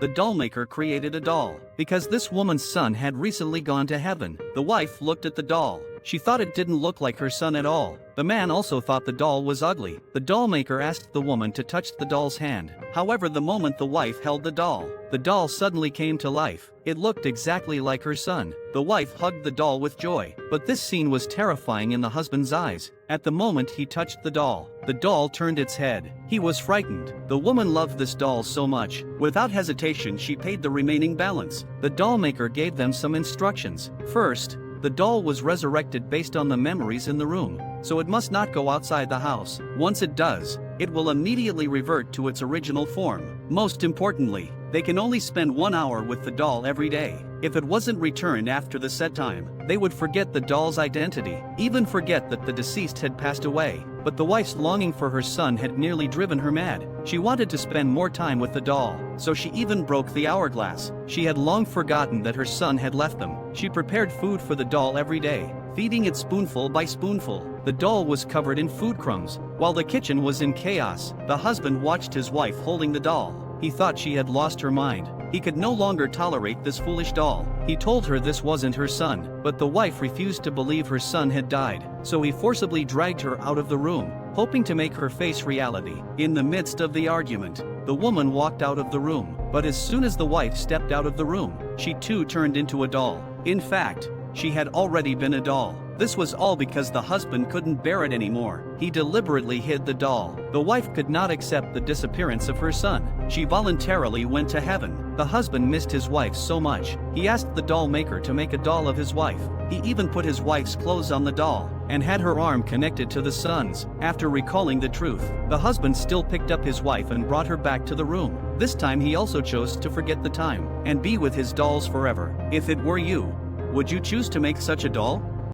The doll maker created a doll because this woman's son had recently gone to heaven. The wife looked at the doll. She thought it didn't look like her son at all. The man also thought the doll was ugly. The doll maker asked the woman to touch the doll's hand. However, the moment the wife held the doll suddenly came to life. It looked exactly like her son. The wife hugged the doll with joy. But this scene was terrifying in the husband's eyes. At the moment he touched the doll turned its head. He was frightened. The woman loved this doll so much. Without hesitation, she paid the remaining balance. The doll maker gave them some instructions. First, the doll was resurrected based on the memories in the room, so it must not go outside the house. Once it does, it will immediately revert to its original form. Most importantly, they can only spend 1 hour with the doll every day. If it wasn't returned after the set time, they would forget the doll's identity, even forget that the deceased had passed away. But the wife's longing for her son had nearly driven her mad. She wanted to spend more time with the doll, so she even broke the hourglass. She had long forgotten that her son had left them. She prepared food for the doll every day, feeding it spoonful by spoonful. The doll was covered in food crumbs. While the kitchen was in chaos, the husband watched his wife holding the doll. He thought she had lost her mind. He could no longer tolerate this foolish doll. He told her this wasn't her son, but the wife refused to believe her son had died, so he forcibly dragged her out of the room, hoping to make her face reality. In the midst of the argument, the woman walked out of the room, but as soon as the wife stepped out of the room, she too turned into a doll. In fact, she had already been a doll. This was all because the husband couldn't bear it anymore. He deliberately hid the doll. The wife could not accept the disappearance of her son. She voluntarily went to heaven. The husband missed his wife so much, he asked the doll maker to make a doll of his wife. He even put his wife's clothes on the doll, and had her arm connected to the son's. After recalling the truth, the husband still picked up his wife and brought her back to the room. This time he also chose to forget the time, and be with his dolls forever. If it were you, would you choose to make such a doll?